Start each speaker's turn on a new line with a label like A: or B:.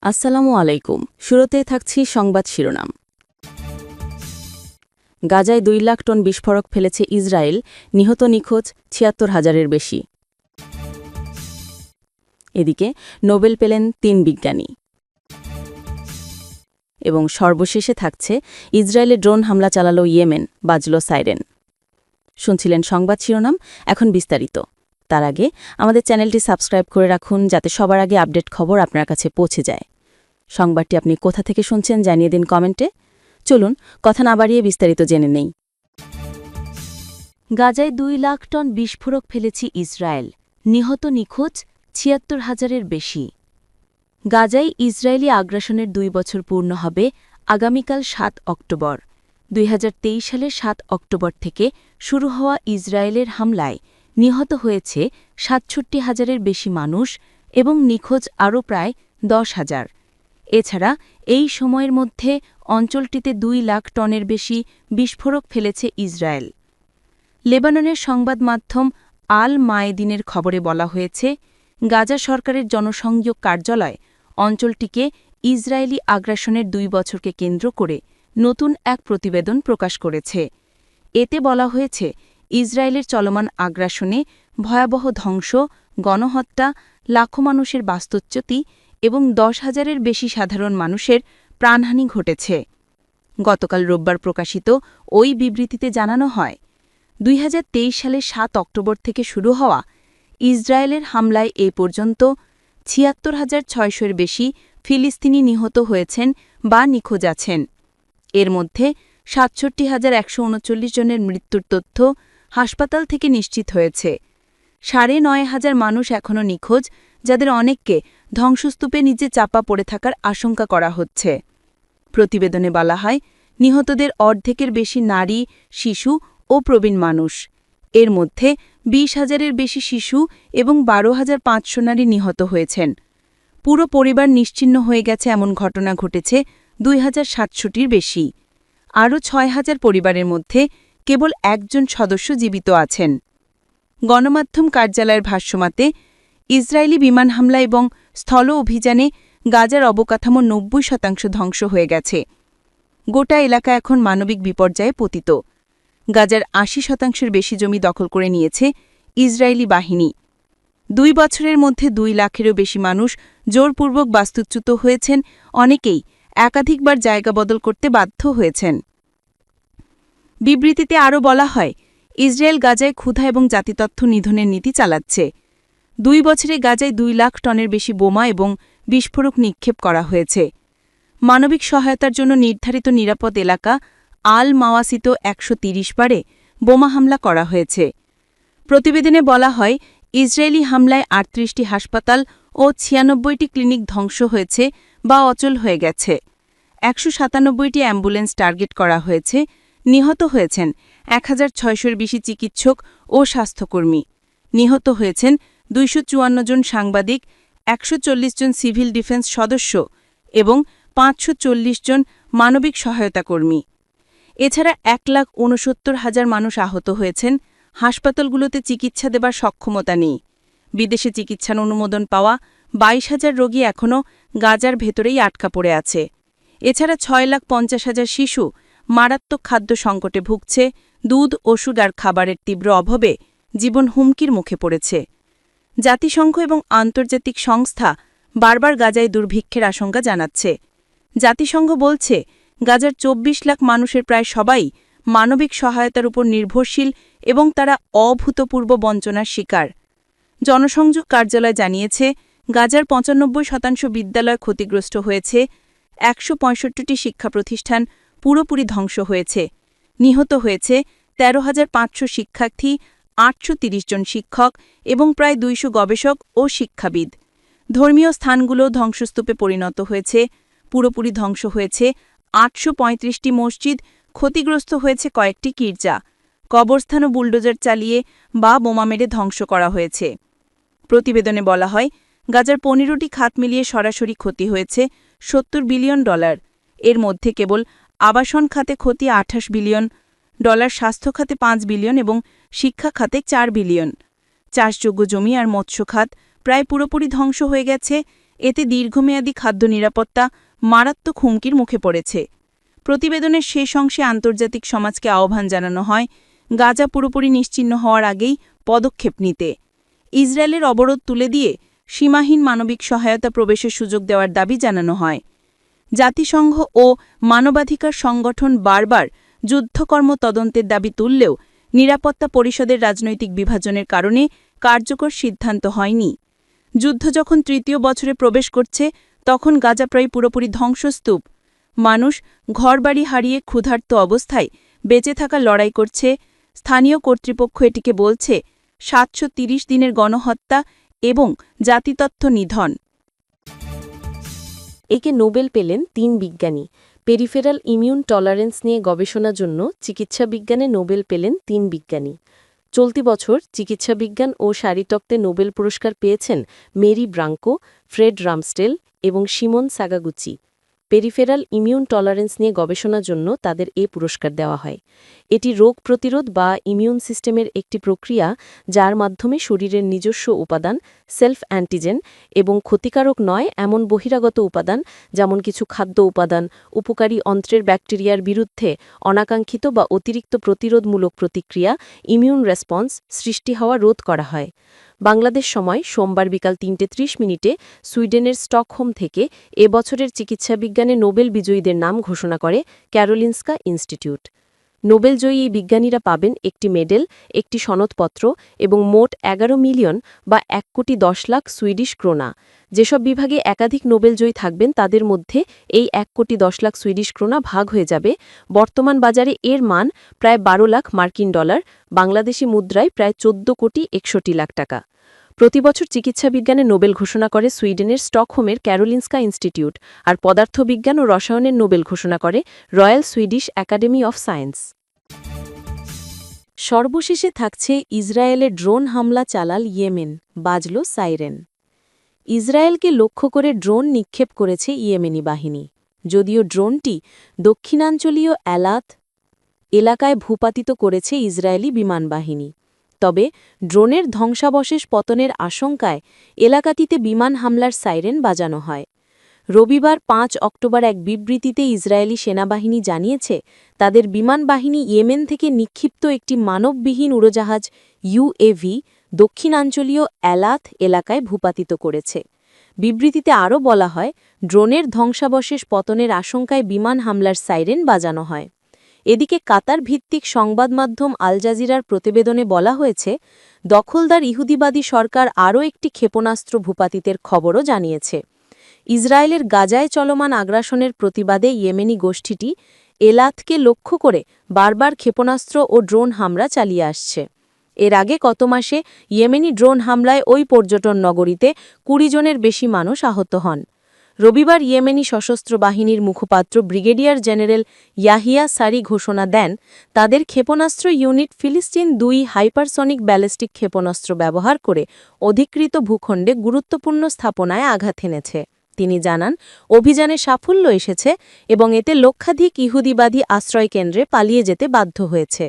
A: আসসালামু আলাইকুম। শুরুতে থাকছি সংবাদ শিরোনাম। গাজায় 2 লাখ টন বিস্ফোরক ফেলেছে ইসরায়েল, নিহত নিখোঁজ ৭৬,০০০-এর বেশি। এদিকে নোবেল পেলেন 3 বিজ্ঞানী। এবং সর্বশেষে থাকছে ইসরায়েলে ড্রোন হামলা চালালো ইয়েমেন, বাজল সাইরেন। শুনছিলেন সংবাদ শিরোনাম, এখন বিস্তারিত। তার আগে আমাদের চ্যানেলটি সাবস্ক্রাইব করে রাখুন যাতে সবার আগে আপডেট খবর আপনার কাছে পৌঁছে যায়। সংবাদটি আপনি কোথা থেকে শুনছেন জানিয়ে দিন কমেন্টে। চলুন কথা না বাড়িয়ে বিস্তারিত জেনে নেই। গাজায় 2 লাখ টন বিস্ফোরক ফেলেছে ইসরায়েল, নিহত নিখোঁজ ৭৬,০০০-এর বেশি। গাজায় ইসরায়েলি আগ্রাসনের 2 বছর পূর্ণ হবে আগামীকাল 7 অক্টোবর। 2023 সালের 7 অক্টোবর থেকে শুরু হওয়া ইসরায়েলের হামলায় নিহত হয়েছে ৬৭,০০০-এর বেশি মানুষ এবং নিখোঁজ আরও প্রায় 10,০০০। এছাড়া এই সময়ের মধ্যে অঞ্চলটিতে 2 লাখ টনের বেশি বিস্ফোরক ফেলেছে ইসরায়েল। লেবাননের সংবাদ মাধ্যম আল মায়েদিনের খবরে বলা হয়েছে, গাজা সরকারের জনসংযোগ কার্যালয় অঞ্চলটিকে ইসরায়েলি আগ্রাসনের 2 বছরকে কেন্দ্র করে নতুন এক প্রতিবেদন প্রকাশ করেছে। এতে বলা হয়েছে, ইসরায়েলের চলমান আগ্রাসনে ভয়াবহ ধ্বংস, গণহত্যা, লাখো মানুষের বাস্তুচ্যুতি এবং 10,000-এর বেশি সাধারণ মানুষের প্রাণহানি ঘটেছে। গতকাল রোববার প্রকাশিত ওই বিবৃতিতে জানানো হয়, 2023 সালের 7 অক্টোবর থেকে শুরু হওয়া ইসরায়েলের হামলায় এ পর্যন্ত ৭৬,৬০০-এর বেশি ফিলিস্তিনি নিহত হয়েছেন বা নিখোঁজ আছেন। এর মধ্যে ৬৭,১৩৯ জনের মৃত্যুর তথ্য হাসপাতাল থেকে নিশ্চিত হয়েছে। ৯,৫০০ মানুষ এখনও নিখোঁজ, যাদের অনেককে ধ্বংসস্তূপে নিচে চাপা পড়ে থাকার আশঙ্কা করা হচ্ছে। প্রতিবেদনে বলা হয়, নিহতদের অর্ধেকের বেশি নারী, শিশু ও প্রবীণ মানুষ। এর মধ্যে ২০,০০০-এর বেশি শিশু এবং ১২,৫০০ নারী নিহত হয়েছেন। পুরো পরিবার নিশ্চিহ্ন হয়ে গেছে এমন ঘটনা ঘটেছে ২,৭০০-টির বেশি। আরও ৬,০০০ পরিবারের মধ্যে কেবল একজন সদস্য জীবিত আছেন। গণমাধ্যম কার্যালয়ের ভাষ্যমতে, ইসরায়েলি বিমান হামলা এবং স্থল অভিযানে গাজার অবকাঠামো ৯০% ধ্বংস হয়ে গেছে। গোটা এলাকা এখন মানবিক বিপর্যয়ে পতিত। গাজার ৮০%-এর বেশি জমি দখল করে নিয়েছে ইসরায়েলি বাহিনী। 2 বছরের মধ্যে 2 লাখেরও বেশি মানুষ জোরপূর্বক বাস্তুচ্যুত হয়েছেন, অনেকেই একাধিকবার জায়গা বদল করতে বাধ্য হয়েছেন। বিবৃতিতে আরও বলা হয়, ইসরায়েল গাজায় ক্ষুধা এবং জাতিতত্ত্ব নিধনের নীতি চালাচ্ছে। 2 বছরে গাজায় 2 লাখ টনের বেশি বোমা এবং বিস্ফোরক নিক্ষেপ করা হয়েছে। মানবিক সহায়তার জন্য নির্ধারিত নিরাপদ এলাকা আল মাওয়াসিত ১৩০ বারে বোমা হামলা করা হয়েছে। প্রতিবেদনে বলা হয়, ইসরায়েলি হামলায় ৩৮টি হাসপাতাল ও ৯৬টি ক্লিনিক ধ্বংস হয়েছে বা অচল হয়ে গেছে। ১৯৭টি অ্যাম্বুলেন্স টার্গেট করা হয়েছে। নিহত হয়েছেন ১,৬০০-এর বেশি চিকিৎসক ও স্বাস্থ্যকর্মী। নিহত হয়েছেন ২৫৪ জন সাংবাদিক, ১৪০ জন সিভিল ডিফেন্স সদস্য এবং ৫৪০ জন মানবিক সহায়তা কর্মী। এছাড়া ১,৬৯,০০০ মানুষ আহত হয়েছেন। হাসপাতালগুলোতে চিকিৎসা দেবার সক্ষমতা নেই। বিদেশে চিকিৎসার অনুমোদন পাওয়া ২২,০০০ রোগী এখনও গাজার ভেতরেই আটকা পড়ে আছে। এছাড়া ৬,৫০,০০০ শিশু মারাত্মক খাদ্য সংকটে ভুগছে। দুধ, ওষুধ আর খাবারের তীব্র অভাবে জীবন হুমকির মুখে পড়েছে। জাতিসংঘ এবং আন্তর্জাতিক সংস্থা বারবার গাজায় দুর্ভিক্ষের আশঙ্কা জানাচ্ছে। জাতিসংঘ বলছে, গাজার ২৪ লাখ মানুষের প্রায় সবাই মানবিক সহায়তার উপর নির্ভরশীল এবং তারা অভূতপূর্ব বঞ্চনার শিকার। জনসংযোগ কার্যালয় জানিয়েছে, গাজার ৯৫% বিদ্যালয় ক্ষতিগ্রস্ত হয়েছে। ১৬৫টি শিক্ষা প্রতিষ্ঠান পুরোপুরি ধ্বংস হয়েছে। নিহত হয়েছে ১৩,৫০০ শিক্ষার্থী, ৮৩০ জন শিক্ষক এবং প্রায় ২০০ গবেষক ও শিক্ষাবিদ। ধর্মীয় স্থানগুলো ধ্বংসস্তূপে পরিণত হয়েছে। পুরোপুরি ধ্বংস হয়েছে ৮৩৫টি মসজিদ, ক্ষতিগ্রস্ত হয়েছে কয়েকটি গির্জা। কবরস্থানও বুলডোজার চালিয়ে বা বোমা মেরে ধ্বংস করা হয়েছে। প্রতিবেদনে বলা হয়, গাজার ১৫টি খাত মিলিয়ে সরাসরি ক্ষতি হয়েছে $৭০ বিলিয়ন। এর মধ্যে কেবল আবাসন খাতে ক্ষতি $২৮ বিলিয়ন, স্বাস্থ্য খাতে $৫ বিলিয়ন এবং শিক্ষা খাতে $৪ বিলিয়ন। চাষযোগ্য জমি আর মৎস্য খাত প্রায় পুরোপুরি ধ্বংস হয়ে গেছে এতে দীর্ঘমেয়াদী খাদ্য নিরাপত্তা মারাত্মক হুমকির মুখে পড়েছে। প্রতিবেদনের শেষ অংশে আন্তর্জাতিক সমাজকে আহ্বান জানানো হয় গাজা পুরোপুরি নিশ্চিহ্ন হওয়ার আগেই পদক্ষেপ নিতে, ইসরায়েলের অবরোধ তুলে দিয়ে সীমাহীন মানবিক সহায়তা প্রবেশের সুযোগ দেওয়ার দাবি জানানো হয়। জাতিসংঘ ও মানবাধিকার সংগঠন বারবার যুদ্ধকর্ম তদন্তের দাবি তুললেও নিরাপত্তা পরিষদের রাজনৈতিক বিভাজনের কারণে কার্যকর সিদ্ধান্ত হয়নি। যুদ্ধ যখন তৃতীয় বছরে প্রবেশ করছে, তখন গাজা প্রায় পুরোপুরি ধ্বংসস্তূপ। মানুষ ঘরবাড়ি হারিয়ে ক্ষুধার্ত অবস্থায় বেঁচে থাকার লড়াই করছে। স্থানীয় কর্তৃপক্ষ এটিকে বলছে ৭৩০ দিনের গণহত্যা এবং জাতিতত্ত্ব নিধন।
B: একে নোবেল পেলেন ৩ বিজ্ঞানী। পেরিফেরাল ইমিউন টলারেন্স নিয়ে গবেষণার জন্য চিকিৎসা বিজ্ঞানে নোবেল পেলেন ৩ বিজ্ঞানী। চলতি বছর চিকিৎসাবিজ্ঞান ও শারীরতত্ত্বে নোবেল পুরস্কার পেয়েছেন মেরি ব্রাঙ্কো, ফ্রেড রামস্টেল এবং শিমন সাগাগুচি। পেরিফেরাল ইমিউন টলারেন্স নিয়ে গবেষণার জন্য তাদের এ পুরস্কার দেওয়া হয়। এটি রোগ প্রতিরোধ বা ইমিউন সিস্টেমের একটি প্রক্রিয়া, যার মাধ্যমে শরীরের নিজস্ব উপাদান, সেলফ অ্যান্টিজেন এবং ক্ষতিকারক নয় এমন বহিরাগত উপাদান, যেমন কিছু খাদ্য উপাদান, উপকারী অন্ত্রের ব্যাকটেরিয়ার বিরুদ্ধে অনাকাঙ্ক্ষিত বা অতিরিক্ত প্রতিরোধমূলক প্রতিক্রিয়া, ইমিউন রেসপন্স সৃষ্টি হওয়া রোধ করা হয়। বাংলাদেশ সময় সোমবার বিকাল ৩:৩০ সুইডেনের স্টকহোম থেকে এ বছরের চিকিৎসাবিজ্ঞানে নোবেল বিজয়ীদের নাম ঘোষণা করে ক্যারোলিনস্কা ইনস্টিটিউট। নোবেলজয়ী এই বিজ্ঞানীরা পাবেন একটি মেডেল, একটি সনদপত্র এবং মোট ১১ মিলিয়ন বা ১,১০,০০,০০০ সুইডিশ ক্রোনা। যেসব বিভাগে একাধিক নোবেলজয়ী থাকবেন, তাদের মধ্যে এই ১,১০,০০,০০০ সুইডিশ ক্রোনা ভাগ হয়ে যাবে। বর্তমান বাজারে এর মান প্রায় ১২ লাখ মার্কিন ডলার, বাংলাদেশি মুদ্রায় প্রায় ১৪,৬১,০০,০০০ টাকা। প্রতিবছর চিকিৎসাবিজ্ঞানে নোবেল ঘোষণা করে সুইডেনের স্টকহোমের ক্যারোলিনস্কা ইনস্টিটিউট, আর পদার্থবিজ্ঞান ও রসায়নের নোবেল ঘোষণা করে royal Swedish academy of science. সর্বশেষে থাকছে ইসরায়েলে ড্রোন হামলা চালাল ইয়েমেন, বাজল সাইরেন। ইসরায়েলকে লক্ষ্য করে ড্রোন নিক্ষেপ করেছে ইয়েমেনি বাহিনী। যদিও ড্রোনটি দক্ষিণাঞ্চলীয় এলাত এলাকায় ভূপাতিত করেছে ইসরায়েলি বিমানবাহিনী, তবে ড্রোনের ধ্বংসাবশেষ পতনের আশঙ্কায় এলাকাটিতে বিমান হামলার সাইরেন বাজানো হয়। রবিবার ৫ অক্টোবর এক বিবৃতিতে ইসরায়েলি সেনাবাহিনী জানিয়েছে, তাদের বিমানবাহিনী ইয়েমেন থেকে নিক্ষিপ্ত একটি মানববিহীন উড়োজাহাজ ইউএভি দক্ষিণাঞ্চলীয় এলাত এলাকায় ভূপাতিত করেছে। বিবৃতিতে আরও বলা হয়, ড্রোনের ধ্বংসাবশেষ পতনের আশঙ্কায় বিমান হামলার সাইরেন বাজানো হয়। এদিকে কাতার ভিত্তিক সংবাদমাধ্যম আল জাজিরার প্রতিবেদনে বলা হয়েছে, দখলদার ইহুদিবাদী সরকার আরও একটি ক্ষেপণাস্ত্র ভূপাতিতের খবরও জানিয়েছে। ইসরায়েলের গাজায় চলমান আগ্রাসনের প্রতিবাদে ইয়েমেনি গোষ্ঠীটি এলাতকে লক্ষ্য করে বারবার ক্ষেপণাস্ত্র ও ড্রোন হামলা চালিয়ে আসছে। এর আগে গত মাসে ইয়েমেনি ড্রোন হামলায় ওই পর্যটন নগরীতে ২০ জনের বেশি মানুষ আহত হন। রবিবার ইয়েমেনি সশস্ত্র বাহিনীর মুখপাত্র ব্রিগেডিয়ার জেনারেল ইয়াহিয়া সারি ঘোষণা দেন, তাদের ক্ষেপণাস্ত্র ইউনিট ফিলিস্তিন ২ হাইপারসনিক ব্যালিস্টিক ক্ষেপণাস্ত্র ব্যবহার করে অধিকৃত ভূখণ্ডে গুরুত্বপূর্ণ স্থাপনায় আঘাত হেনেছে। তিনি জানান, অভিযানে সাফল্য এসেছে এবং এতে লক্ষাধিক ইহুদিবাদী আশ্রয়কেন্দ্রে পালিয়ে যেতে বাধ্য হয়েছে।